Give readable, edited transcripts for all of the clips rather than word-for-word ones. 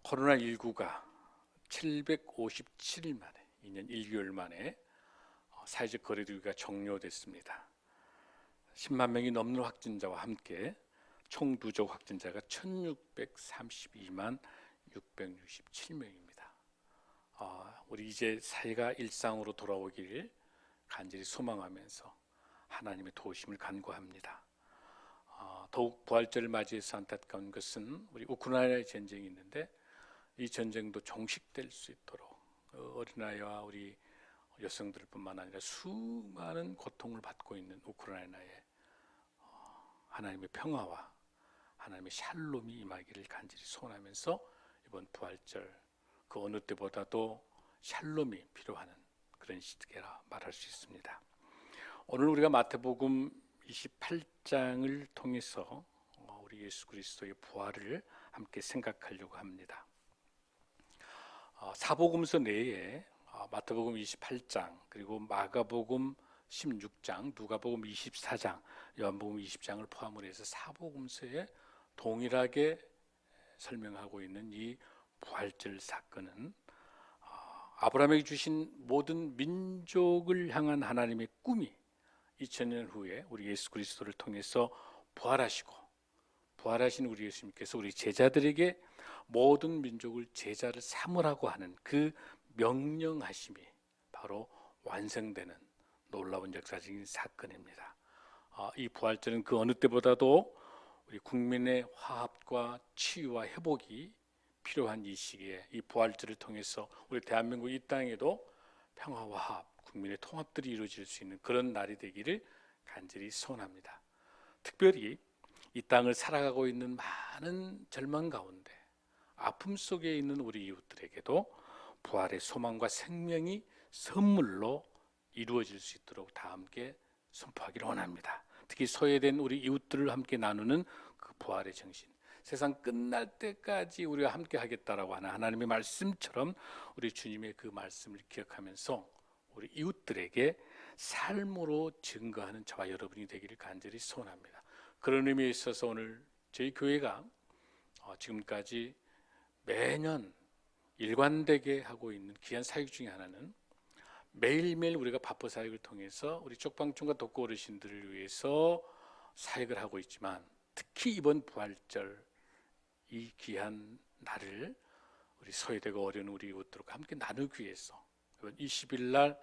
코로나19가 757일 만에 2년 1개월 만에 사회적 거리두기가 종료됐습니다. 10만 명이 넘는 확진자와 함께 총 누적 확진자가 1632만 667명입니다. 우리 이제 사회가 일상으로 돌아오기를 간절히 소망하면서 하나님의 도우심을 간구합니다. 더욱 부활절을 맞이해서 안타까운 것은 우리 우크라이나의 전쟁이 있는데 이 전쟁도 종식될 수 있도록 어린아이와 우리 여성들뿐만 아니라 수많은 고통을 받고 있는 우크라이나에 하나님의 평화와 하나님의 샬롬이 임하기를 간절히 소원하면서 이번 부활절 그 어느 때보다도 샬롬이 필요한 그런 시기라 말할 수 있습니다. 오늘 우리가 마태복음 28장을 통해서 우리 예수 그리스도의 부활을 함께 생각하려고 합니다. 사복음서 내에 마태복음 28장 그리고 마가복음 16장, 누가복음 24장, 요한복음 20장을 포함을 해서 사복음서에 동일하게 설명하고 있는 이 부활절 사건은 아브라함에게 주신 모든 민족을 향한 하나님의 꿈이 2000년 후에 우리 예수 그리스도를 통해서 부활하신 우리 예수님께서 우리 제자들에게 모든 민족을 제자를 삼으라고 하는 그 명령하심이 바로 완성되는 놀라운 역사적인 사건입니다. 이 부활절은 그 어느 때보다도 우리 국민의 화합과 치유와 회복이 필요한 이 시기에 이 부활절을 통해서 우리 대한민국 이 땅에도 평화와 화합, 국민의 통합들이 이루어질 수 있는 그런 날이 되기를 간절히 소원합니다. 특별히 이 땅을 살아가고 있는 많은 절망 가운데 아픔 속에 있는 우리 이웃들에게도 부활의 소망과 생명이 선물로 이루어질 수 있도록 다 함께 선포하기를 원합니다. 특히 소외된 우리 이웃들을 함께 나누는 그 부활의 정신, 세상 끝날 때까지 우리가 함께 하겠다라고 하는 하나님의 말씀처럼 우리 주님의 그 말씀을 기억하면서 우리 이웃들에게 삶으로 증거하는 저와 여러분이 되기를 간절히 소원합니다. 그런 의미에 있어서 오늘 저희 교회가 지금까지 매년 일관되게 하고 있는 귀한 사역 중에 하나는 매일매일 우리가 바쁜 사역을 통해서 우리 쪽방촌과 독거 어르신들을 위해서 사역을 하고 있지만 특히 이번 부활절 이 귀한 날을 우리 소외되고 어려운 우리 이웃들과 함께 나누기 위해서 20일 날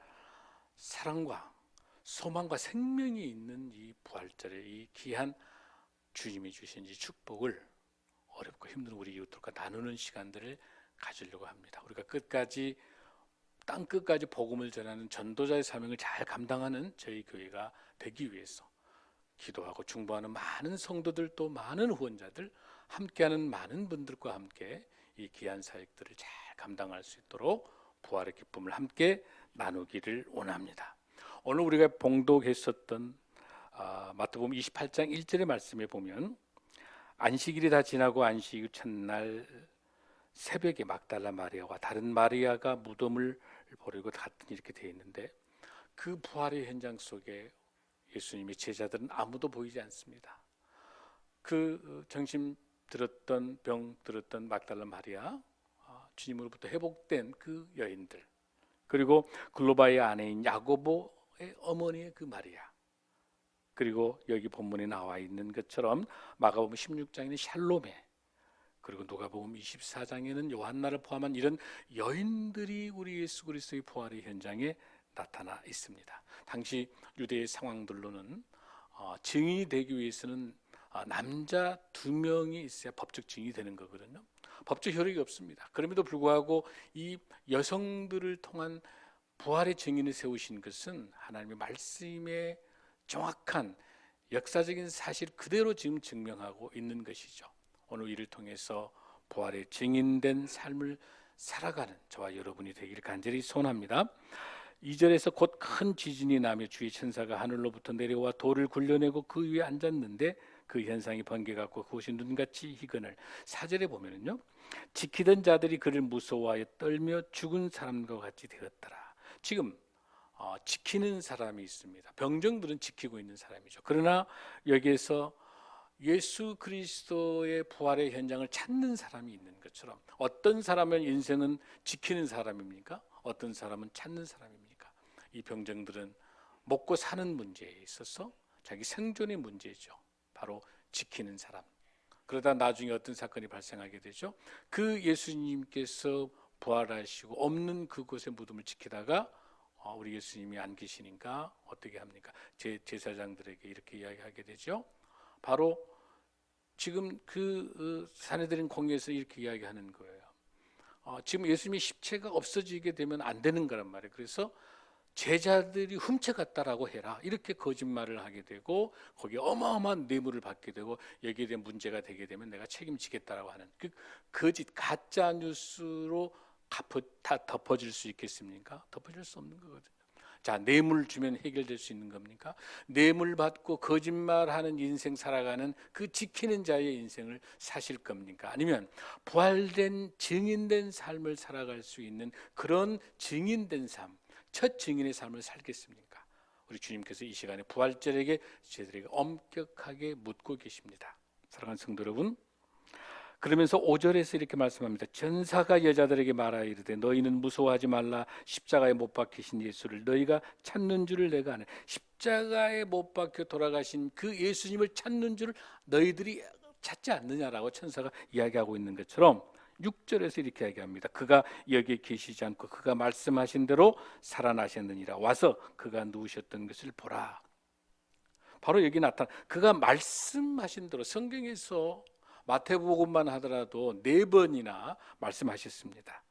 사랑과 소망과 생명이 있는 이 부활절에 이 귀한 주님이 주신 이 축복을 어렵고 힘든 우리 이웃들과 나누는 시간들을 가지려고 합니다. 우리가 끝까지 땅 끝까지 복음을 전하는 전도자의 사명을 잘 감당하는 저희 교회가 되기 위해서 기도하고 중보하는 많은 성도들 또 많은 후원자들 함께하는 많은 분들과 함께 이 귀한 사역들을 잘 감당할 수 있도록 부활의 기쁨을 함께 나누기를 원합니다. 오늘 우리가 봉독했었던 마태복음 28장 1절의 말씀에 보면 안식일이 다 지나고 안식 첫날 새벽에 막달라 마리아와 다른 마리아가 무덤을 보려고 갔더니 이렇게 되어 있는데 그 부활의 현장 속에 예수님의 제자들은 아무도 보이지 않습니다. 그 정신 들었던 병 들었던 막달라 마리아, 주님으로부터 회복된 그 여인들, 그리고 글로바의 아내인 야고보의 어머니의 그 마리아, 그리고 여기 본문에 나와 있는 것처럼 마가복음 16장에는 샬롬에, 그리고 누가복음 24장에는 요한나를 포함한 이런 여인들이 우리 예수 그리스도의 부활의 현장에 나타나 있습니다. 당시 유대의 상황들로는 증인이 되기 위해서는 남자 2명이 있어야 법적 증인이 되는 거거든요. 법적 효력이 없습니다. 그럼에도 불구하고 이 여성들을 통한 부활의 증인을 세우신 것은 하나님의 말씀의 정확한 역사적인 사실 그대로 지금 증명하고 있는 것이죠. 오늘 이를 통해서 부활의 증인된 삶을 살아가는 저와 여러분이 되기를 간절히 소원합니다. 2절에서 곧 큰 지진이 나며 주의 천사가 하늘로부터 내려와 돌을 굴려내고 그 위에 앉았는데 그 현상이 번개같고 그것이 눈같이 희건을. 4절에 보면은요, 지키던 자들이 그를 무서워하여 떨며 죽은 사람과 같이 되었더라. 지금 지키는 사람이 있습니다. 병정들은 지키고 있는 사람이죠. 그러나 여기에서 예수 그리스도의 부활의 현장을 찾는 사람이 있는 것처럼, 어떤 사람은 인생은 지키는 사람입니까? 어떤 사람은 찾는 사람입니까? 이 병정들은 먹고 사는 문제에 있어서 자기 생존의 문제죠. 바로 지키는 사람. 그러다 나중에 어떤 사건이 발생하게 되죠. 그 예수님께서 부활하시고 없는 그곳의 무덤을 지키다가 우리 예수님이 안 계시니까 어떻게 합니까? 제사장들에게 이렇게 이야기하게 되죠. 바로 지금 그 사내들인 공예에서 이렇게 이야기하는 거예요. 지금 예수님의 십체가 없어지게 되면 안 되는 거란 말이에요. 그래서 제자들이 훔쳐갔다라고 해라, 이렇게 거짓말을 하게 되고 거기에 어마어마한 뇌물을 받게 되고 여기에 대한 문제가 되게 되면 내가 책임지겠다라고 하는 그 거짓 가짜 뉴스로 다 덮어질 수 있겠습니까? 덮어질 수 없는 거거든요. 자, 뇌물 주면 해결될 수 있는 겁니까? 뇌물 받고 거짓말하는 인생 살아가는 그 지키는 자의 인생을 사실 겁니까? 아니면 부활된 증인된 삶을 살아갈 수 있는 그런 증인된 삶, 첫 증인의 삶을 살겠습니까? 우리 주님께서 이 시간에 부활절에게 저희들에게 엄격하게 묻고 계십니다. 사랑하는 성도 여러분, 그러면서 5절에서 이렇게 말씀합니다. 전사가 여자들에게 말하여 이르되 너희는 무서워하지 말라. 십자가에 못 박히신 예수를 너희가 찾는 줄을 내가 아네. 십자가에 못 박혀 돌아가신 그 예수님을 찾는 줄을 너희들이 찾지 않느냐라고 천사가 이야기하고 있는 것처럼 6절에서 이렇게 이야기합니다. 그가 여기에 계시지 않고 그가 말씀하신 대로 살아나셨느니라. 와서 그가 누우셨던 것을 보라. 바로 여기 나타나 그가 말씀하신 대로, 성경에서 마태복음만 하더라도 4번이나 말씀하셨습니다.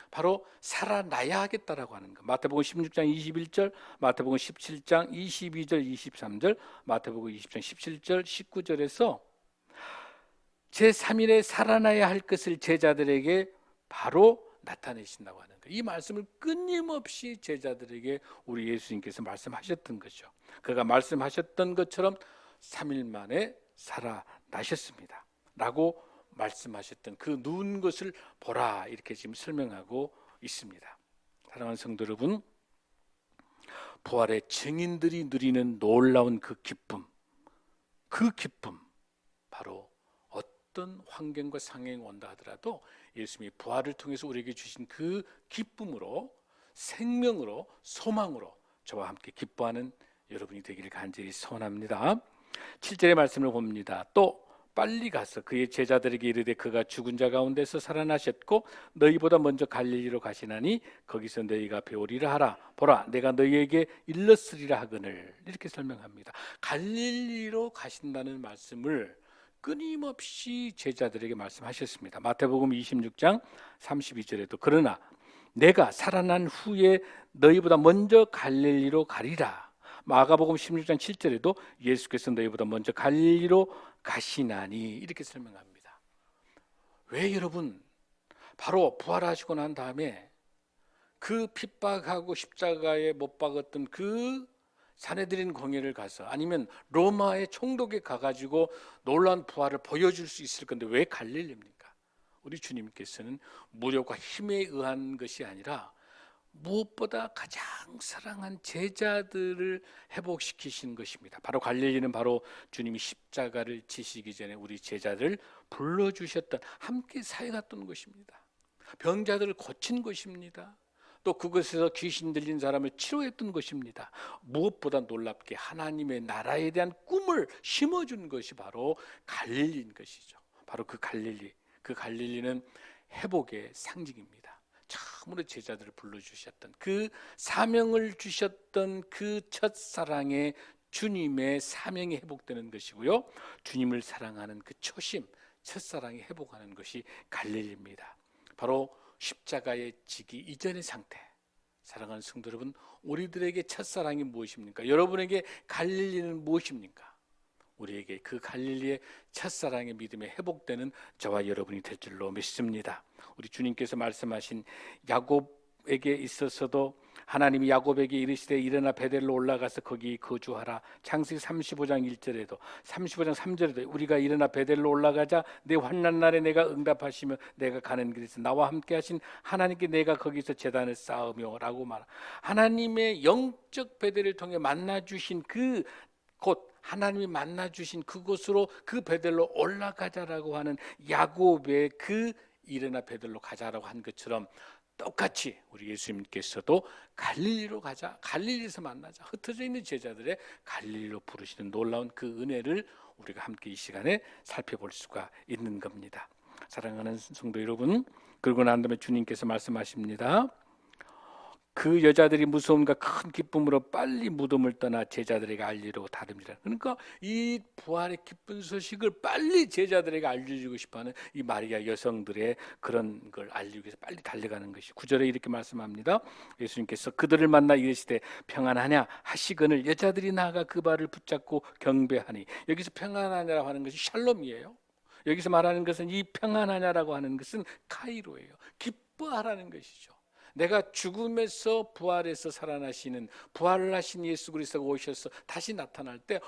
바로 살아나야 하겠다라고 하는 것. 마태복음 16장 21절, 마태복음 17장 22절 23절, 마태복음 20장 17절 19절에서 제3일에 살아나야 할 것을 제자들에게 바로 나타내신다고 하는 거예요. 이 말씀을 끊임없이 제자들에게 우리 예수님께서 말씀하셨던 거죠. 그가 말씀하셨던 것처럼 3일 만에 살아나셨습니다 라고 말씀하셨던 그 누운 것을 보라, 이렇게 지금 설명하고 있습니다. 사랑하는 성도 여러분, 부활의 증인들이 누리는 놀라운 그 기쁨, 바로 어떤 환경과 상황이 온다 하더라도 예수님이 부활을 통해서 우리에게 주신 그 기쁨으로, 생명으로, 소망으로 저와 함께 기뻐하는 여러분이 되기를 간절히 소원합니다. 7절의 말씀을 봅니다. 또 빨리 가서 그의 제자들에게 이르되 그가 죽은 자 가운데서 살아나셨고 너희보다 먼저 갈릴리로 가시나니 거기서 너희가 배우리라 하라. 보라, 내가 너희에게 일렀으리라 하거늘. 이렇게 설명합니다. 갈릴리로 가신다는 말씀을 끊임없이 제자들에게 말씀하셨습니다. 마태복음 26장 32절에도 그러나 내가 살아난 후에 너희보다 먼저 갈릴리로 가리라. 마가복음 16장 7절에도 예수께서 너희보다 먼저 갈릴리로 가시나니, 이렇게 설명합니다. 왜 여러분, 바로 부활하시고 난 다음에 그 핍박하고 십자가에 못 박았던 그 사내들인 공회를 가서, 아니면 로마의 총독에 가가지고 놀라운 부활을 보여줄 수 있을 건데 왜 갈릴리입니까? 우리 주님께서는 무력과 힘에 의한 것이 아니라 무엇보다 가장 사랑한 제자들을 회복시키신 것입니다. 바로 갈릴리는 바로 주님이 십자가를 지시기 전에 우리 제자들을 불러주셨던, 함께 사역했던 것입니다. 병자들을 고친 것입니다. 또 그것에서 귀신 들린 사람을 치료했던 것입니다. 무엇보다 놀랍게 하나님의 나라에 대한 꿈을 심어준 것이 바로 갈릴리인 것이죠. 바로 그 갈릴리는 회복의 상징입니다. 처음으로 제자들을 불러주셨던, 그 사명을 주셨던 그 첫사랑의 주님의 사명이 회복되는 것이고요, 주님을 사랑하는 그 초심, 첫사랑이 회복하는 것이 갈릴리입니다. 바로 십자가에 지기 이전의 상태. 사랑하는 성도 여러분, 우리들에게 첫사랑이 무엇입니까? 여러분에게 갈릴리는 무엇입니까? 우리에게 그 갈릴리의 첫사랑의 믿음에 회복되는 저와 여러분이 될 줄로 믿습니다. 우리 주님께서 말씀하신 야곱에게 있어서도 하나님이 야곱에게 이르시되 일어나 베델로 올라가서 거기 거주하라. 창세기 35장 1절에도 35장 3절에도 우리가 일어나 베델로 올라가자 내 환난 날에 내가 응답하시며 내가 가는 길에서 나와 함께 하신 하나님께 내가 거기서 제단을 쌓으며 라고 말하. 하나님의 영적 베델을 통해 만나 주신 그 곳, 하나님이 만나 주신 그곳으로 그 베델로 올라가자라고 하는 야곱의 그 일어나 베델로 가자라고 한 것처럼 똑같이 우리 예수님께서도 갈릴리로 가자, 갈릴리에서 만나자, 흩어져 있는 제자들의 갈릴리로 부르시는 놀라운 그 은혜를 우리가 함께 이 시간에 살펴볼 수가 있는 겁니다. 사랑하는 성도 여러분, 그러고 난 다음에 주님께서 말씀하십니다. 그 여자들이 무서움과 큰 기쁨으로 빨리 무덤을 떠나 제자들에게 알리려고 다릅니다. 그러니까 이 부활의 기쁜 소식을 빨리 제자들에게 알려주고 싶어하는 이 마리아 여성들의 그런 걸 알리기 위해서 빨리 달려가는 것이 9절에 이렇게 말씀합니다. 예수님께서 그들을 만나 이르시되 평안하냐 하시거늘 여자들이 나아가 그 발을 붙잡고 경배하니, 여기서 평안하냐라고 하는 것이 샬롬이에요. 여기서 말하는 것은 이 평안하냐라고 하는 것은 카이로예요. 기뻐하라는 것이죠. 내가 죽음에서 부활해서 살아나시는 부활을 하신 예수 그리스도가 오셔서 다시 나타날 때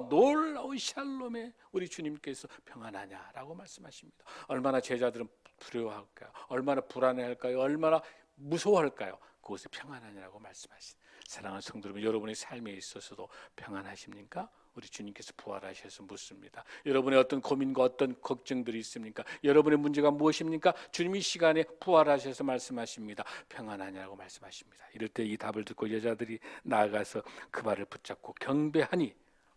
놀라운 샬롬에 우리 주님께서 평안하냐라고 말씀하십니다. 얼마나 제자들은 두려워할까요? 얼마나 불안해할까요? 얼마나 무서워할까요? 그곳에 평안하냐라고 말씀하신 사랑하는 성도 여러분, 여러분의 삶에 있어서도 평안하십니까? 우리 주님께서 부활하셔서 묻습니다. 여러분의 어떤 고민과 어떤 걱정들이 있습니까? 여러분의 문제가 무엇입니까? 주님이 시간에 부활하셔서 말씀하십니다. 평안하냐고 말씀하십니다. 이럴 때 이 답을 듣고 여자들이 나아가서 그 발을 붙잡고 경배하니,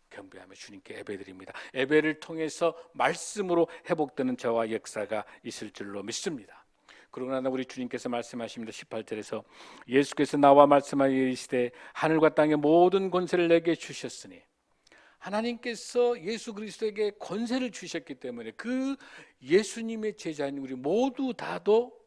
경배하며 주님께 예배드립니다. 예배를 통해서 말씀으로 회복되는 저와 역사가 있을 줄로 믿습니다. 그러나 우리 주님께서 말씀하십니다. 18절에서 예수께서 나와 말씀하여 이르시되 하늘과 땅의 모든 권세를 내게 주셨으니, 하나님께서 예수 그리스도에게 권세를 주셨기 때문에 그 예수님의 제자인 우리 모두 다도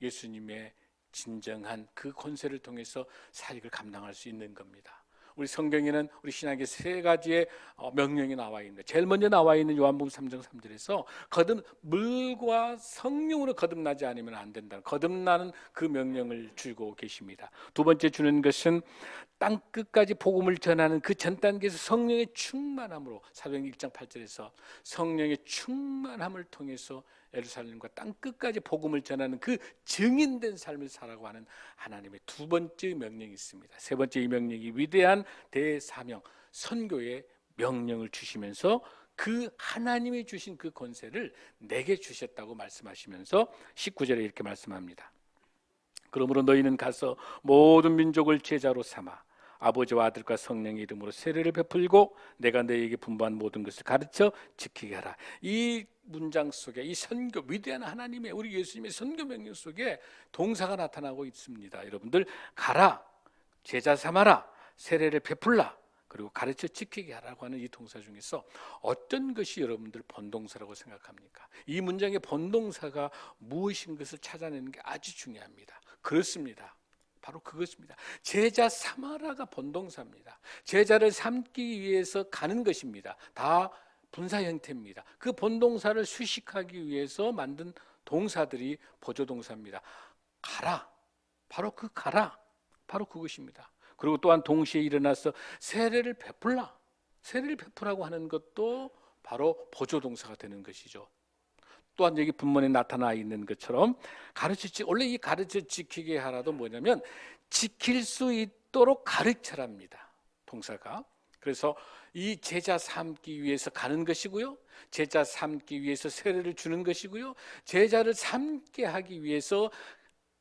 예수님의 진정한 그 권세를 통해서 사역을 감당할 수 있는 겁니다. 우리 성경에는 우리 신약에 세 가지의 명령이 나와 있는데, 제일 먼저 나와 있는 요한복음 3장 3절에서 물과 성령으로 거듭나지 않으면 안 된다는 거듭나는 그 명령을 주고 계십니다. 두 번째 주는 것은 땅 끝까지 복음을 전하는 그 전 단계에서 성령의 충만함으로, 사도행전 1장 8절에서 성령의 충만함을 통해서 예루살렘과 땅 끝까지 복음을 전하는 그 증인된 삶을 살아가고 하는 하나님의 두 번째 명령이 있습니다. 세 번째 이 명령이 위대한 대사명 선교의 명령을 주시면서 그 하나님이 주신 그 권세를 내게 주셨다고 말씀하시면서 19절에 이렇게 말씀합니다. 그러므로 너희는 가서 모든 민족을 제자로 삼아 아버지와 아들과 성령의 이름으로 세례를 베풀고 내가 너희에게 분부한 모든 것을 가르쳐 지키게 하라. 이 문장 속에 이 선교, 위대한 하나님의 우리 예수님의 선교 명령 속에 동사가 나타나고 있습니다. 여러분들 가라, 제자 삼아라, 세례를 베풀라, 그리고 가르쳐 지키게 하라고 하는 이 동사 중에서 어떤 것이 여러분들 본동사라고 생각합니까? 이 문장의 본동사가 무엇인 것을 찾아내는 게 아주 중요합니다. 그렇습니다. 바로 그것입니다. 제자 삼아라가 본동사입니다. 제자를 삼기 위해서 가는 것입니다. 다 분사 형태입니다. 그 본동사를 수식하기 위해서 만든 동사들이 보조동사입니다. 가라, 바로 그 가라, 바로 그것입니다. 그리고 또한 동시에 일어나서 세례를 베풀라, 세례를 베풀라고 하는 것도 바로 보조동사가 되는 것이죠. 또한 여기 본문에 나타나 있는 것처럼 원래 이 가르쳐 지키게 하라도 뭐냐면 지킬 수 있도록 가르쳐랍니다. 동사가. 그래서 이 제자 삼기 위해서 가는 것이고요, 제자 삼기 위해서 세례를 주는 것이고요, 제자를 삼게 하기 위해서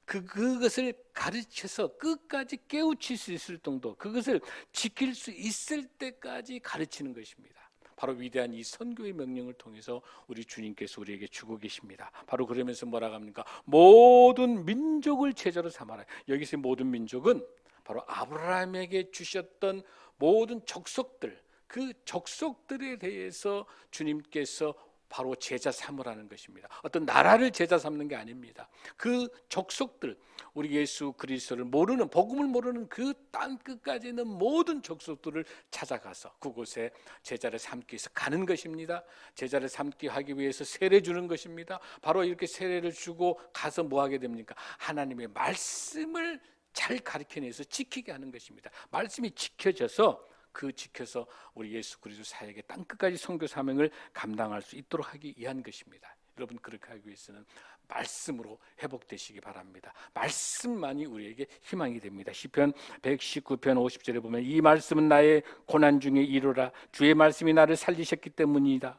그것을 가르쳐서 끝까지 깨우칠 수 있을 정도, 그것을 지킬 수 있을 때까지 가르치는 것입니다. 바로 위대한 이 선교의 명령을 통해서 우리 주님께서 우리에게 주고 계십니다. 바로 그러면서 뭐라고 합니까? 모든 민족을 제자로 삼아라. 여기서 모든 민족은 바로 아브라함에게 주셨던 모든 족속들, 그 족속들에 대해서 주님께서 바로 제자 삼으라는 것입니다. 어떤 나라를 제자 삼는 게 아닙니다. 그 족속들, 우리 예수 그리스도를 모르는, 복음을 모르는 그 땅 끝까지 있는 모든 족속들을 찾아가서 그곳에 제자를 삼기 위해서 가는 것입니다. 제자를 삼기 하기 위해서 세례 주는 것입니다. 바로 이렇게 세례를 주고 가서 뭐 하게 됩니까? 하나님의 말씀을 잘 가르쳐내서 지키게 하는 것입니다. 말씀이 지켜져서 지켜서 우리 예수 그리스도 사역의 땅 끝까지 선교 사명을 감당할 수 있도록 하기 위한 것입니다. 여러분 그렇게 하기 위해서는 말씀으로 회복되시기 바랍니다. 말씀만이 우리에게 희망이 됩니다. 시편 119편 50절에 보면 이 말씀은 나의 고난 중에 이루라 주의 말씀이 나를 살리셨기 때문이다.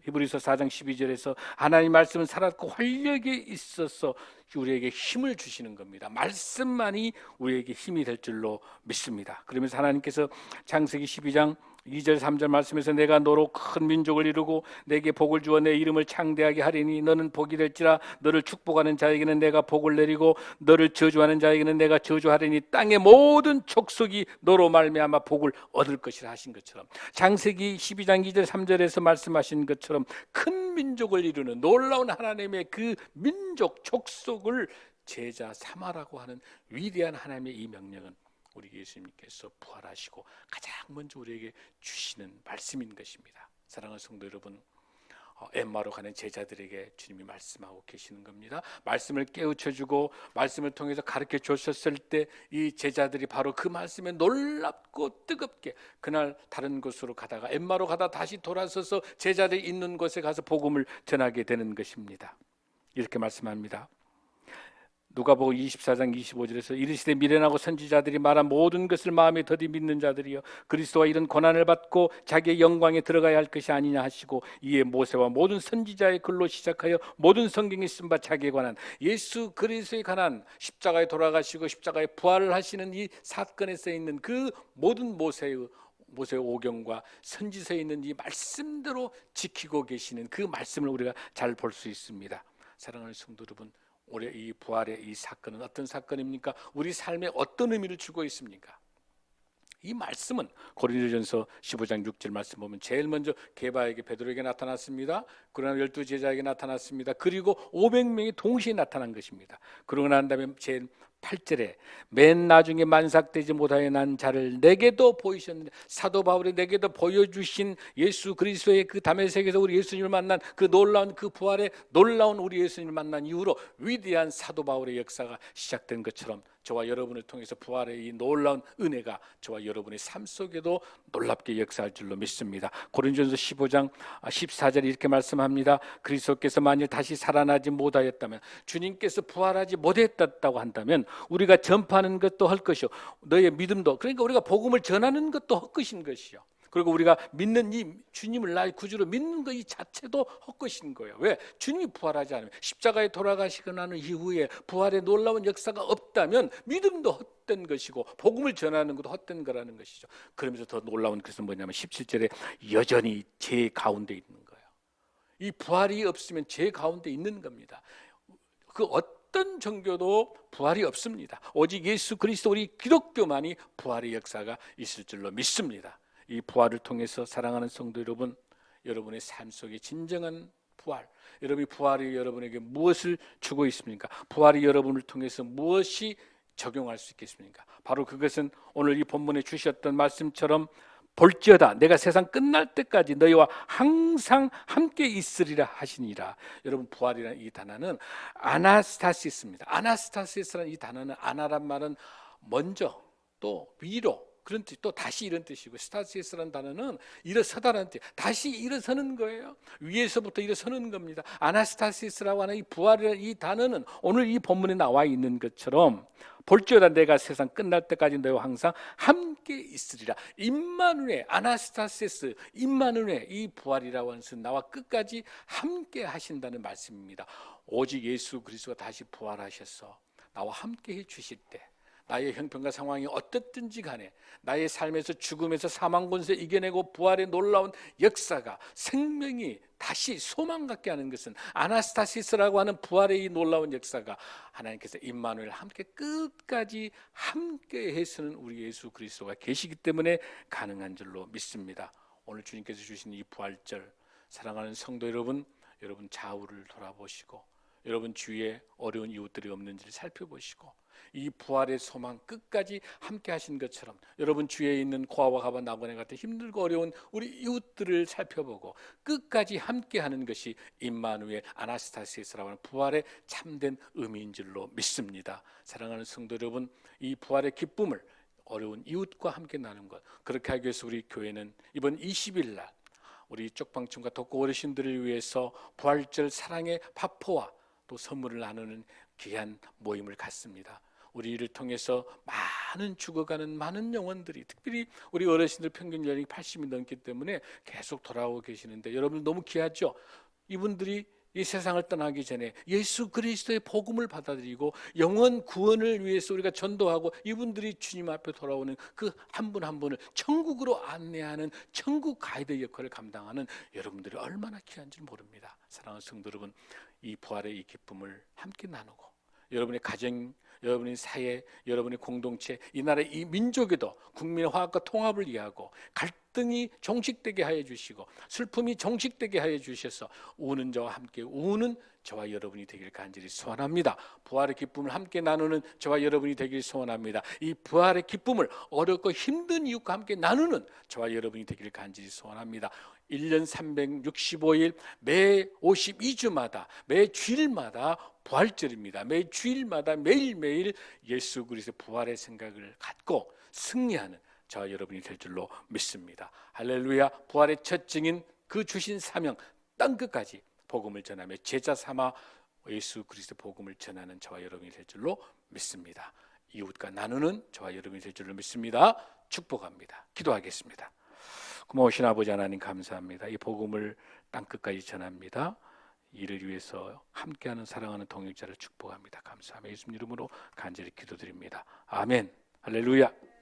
히브리서 4장 12절에서 하나님 말씀은 살았고 활력이 있어서 우리에게 힘을 주시는 겁니다. 말씀만이 우리에게 힘이 될 줄로 믿습니다. 그러면서 하나님께서 창세기 12장 2절 3절 말씀에서 내가 너로 큰 민족을 이루고 내게 복을 주어 내 이름을 창대하게 하리니 너는 복이 될지라 너를 축복하는 자에게는 내가 복을 내리고 너를 저주하는 자에게는 내가 저주하리니 땅의 모든 족속이 너로 말미암아 복을 얻을 것이라 하신 것처럼 창세기 12장 2절 3절에서 말씀하신 것처럼 큰 민족을 이루는 놀라운 하나님의 그 민족 족속을 제자 삼아라고 하는 위대한 하나님의 이 명령은 우리 예수님께서 부활하시고 가장 먼저 우리에게 주시는 말씀인 것입니다. 사랑하는 성도 여러분, 엠마로 가는 제자들에게 주님이 말씀하고 계시는 겁니다. 말씀을 깨우쳐주고 말씀을 통해서 가르쳐 주셨을 때 이 제자들이 바로 그 말씀에 놀랍고 뜨겁게 그날 다른 곳으로 가다가 엠마로 가다 다시 돌아서서 제자들이 있는 곳에 가서 복음을 전하게 되는 것입니다. 이렇게 말씀합니다. 누가복음 24장 25절에서 이르시되 미련하고 선지자들이 말한 모든 것을 마음에 더디 믿는 자들이여 그리스도와 이런 고난을 받고 자기의 영광에 들어가야 할 것이 아니냐 하시고 이에 모세와 모든 선지자의 글로 시작하여 모든 성경에 쓴 바 자기에 관한 예수 그리스도에 관한 십자가에 돌아가시고 십자가에 부활을 하시는 이 사건에 써 있는 그 모든 모세의 오경과 선지서에 있는 이 말씀대로 지키고 계시는 그 말씀을 우리가 잘 볼 수 있습니다. 사랑하는 성도 여러분, 올해 이 부활의 이 사건은 어떤 사건입니까? 우리 삶에 어떤 의미를 주고 있습니까? 이 말씀은 고린도전서 15장 6절 말씀 보면 제일 먼저 게바에게 베드로에게 나타났습니다. 그러나 12제자에게 나타났습니다. 그리고 500명이 동시에 나타난 것입니다. 그러고 난 다음에 제일 8절에 맨 나중에 만삭되지 못하여 난 자를 내게도 보이셨는데 사도 바울이 내게도 보여주신 예수 그리스도의 그 다메섹에서 우리 예수님을 만난 그 놀라운 그 부활의 놀라운 우리 예수님을 만난 이후로 위대한 사도 바울의 역사가 시작된 것처럼 저와 여러분을 통해서 부활의 이 놀라운 은혜가 저와 여러분의 삶 속에도 놀랍게 역사할 줄로 믿습니다. 고린도전서 15장 14절에 이렇게 말씀합니다. 그리스도께서 만일 다시 살아나지 못하였다면 주님께서 부활하지 못했다고 한다면 우리가 전파하는 것도 헛것이요 너의 믿음도 그러니까 우리가 복음을 전하는 것도 헛것인 것이요 그리고 우리가 믿는 이 주님을 나의 구주로 믿는 것 이 자체도 헛것인 거예요. 왜? 주님이 부활하지 않으면 십자가에 돌아가시고 난 이후에 부활의 놀라운 역사가 없다면 믿음도 헛된 것이고 복음을 전하는 것도 헛된 거라는 것이죠. 그러면서 더 놀라운 것은 뭐냐면 17절에 여전히 제 가운데 있는 거예요. 이 부활이 없으면 제 가운데 있는 겁니다. 그 어떤 종교도 부활이 없습니다. 오직 예수 그리스도 우리 기독교만이 부활의 역사가 있을 줄로 믿습니다. 이 부활을 통해서 사랑하는 성도 여러분, 여러분의 삶 속에 진정한 부활, 여러분이 부활이 여러분에게 무엇을 주고 있습니까? 부활이 여러분을 통해서 무엇이 적용할 수 있겠습니까? 바로 그것은 오늘 이 본문에 주셨던 말씀처럼 볼지어다 내가 세상 끝날 때까지 너희와 항상 함께 있으리라 하시니라. 여러분 부활이라는 이 단어는 아나스타시스입니다. 아나스타시스라는 이 단어는 아나란 말은 먼저 또 위로 그런 뜻, 또 다시 이런 뜻이고 스타시스라는 단어는 일어서다라는 뜻, 다시 일어서는 거예요. 위에서부터 일어서는 겁니다. 아나스타시스라고 하는 이 부활이라는 이 단어는 오늘 이 본문에 나와 있는 것처럼 볼지어다 내가 세상 끝날 때까지 너희와 항상 함께 있으리라. 임마누엘, 아나스타시스, 임마누엘 이 부활이라고 하는 것은 나와 끝까지 함께 하신다는 말씀입니다. 오직 예수 그리스도가 다시 부활하셔서 나와 함께 해 주실 때 나의 형편과 상황이 어떻든지 간에 나의 삶에서 죽음에서 사망 권세 이겨내고 부활의 놀라운 역사가 생명이 다시 소망 갖게 하는 것은 아나스타시스라고 하는 부활의 이 놀라운 역사가 하나님께서 임마누엘 함께 끝까지 함께 해서는 우리 예수 그리스도가 계시기 때문에 가능한 줄로 믿습니다. 오늘 주님께서 주신 이 부활절 사랑하는 성도 여러분, 여러분 좌우를 돌아보시고 여러분 주위에 어려운 이웃들이 없는지를 살펴보시고 이 부활의 소망 끝까지 함께 하신 것처럼 여러분 주위에 있는 고아와 가반 나그네 같은 힘들고 어려운 우리 이웃들을 살펴보고 끝까지 함께하는 것이 임마누엘 아나스타시스라고 하는 부활의 참된 의미인 줄로 믿습니다. 사랑하는 성도 여러분, 이 부활의 기쁨을 어려운 이웃과 함께 나누는 것, 그렇게 하기 위해서 우리 교회는 이번 20일 날 우리 쪽방촌과 독고 어르신들을 위해서 부활절 사랑의 파포와 또 선물을 나누는 귀한 모임을 갖습니다. 우리를 통해서 많은 죽어가는 많은 영혼들이, 특별히 우리 어르신들 평균 연령이 80이 넘기 때문에 계속 돌아오고 계시는데, 여러분 너무 귀하죠? 이분들이 이 세상을 떠나기 전에 예수 그리스도의 복음을 받아들이고 영원 구원을 위해서 우리가 전도하고, 이분들이 주님 앞에 돌아오는 그 한 분 한 분을 천국으로 안내하는 천국 가이드 역할을 감당하는 여러분들이 얼마나 귀한지 모릅니다. 사랑하는 성도 여러분, 이 부활의 이 기쁨을 함께 나누고, 여러분의 가정, 여러분의 사회, 여러분의 공동체, 이 나라의 이 민족에도 국민의 화합과 통합을 이해하고, 갈등이 종식되게 하여 주시고 슬픔이 종식되게 하여 주셔서 우는 자와 함께 우는 저와 여러분이 되길 간절히 소원합니다. 부활의 기쁨을 함께 나누는 저와 여러분이 되길 소원합니다. 이 부활의 기쁨을 어렵고 힘든 이웃과 함께 나누는 저와 여러분이 되길 간절히 소원합니다. 1년 365일 매 52주마다 매 주일마다 부활절입니다. 매 주일마다 매일매일 예수 그리스도의 부활의 생각을 갖고 승리하는 저와 여러분이 될 줄로 믿습니다. 할렐루야. 부활의 첫 증인 그 주신 사명, 땅끝까지 복음을 전하며 제자 삼아 예수 그리스도 복음을 전하는 저와 여러분이 될 줄로 믿습니다. 이웃과 나누는 저와 여러분이 될 줄로 믿습니다. 축복합니다. 기도하겠습니다. 고마우신 아버지 하나님, 감사합니다. 이 복음을 땅끝까지 전합니다. 이를 위해서 함께하는 사랑하는 동역자를 축복합니다. 감사하며 예수님 이름으로 간절히 기도드립니다. 아멘. 할렐루야.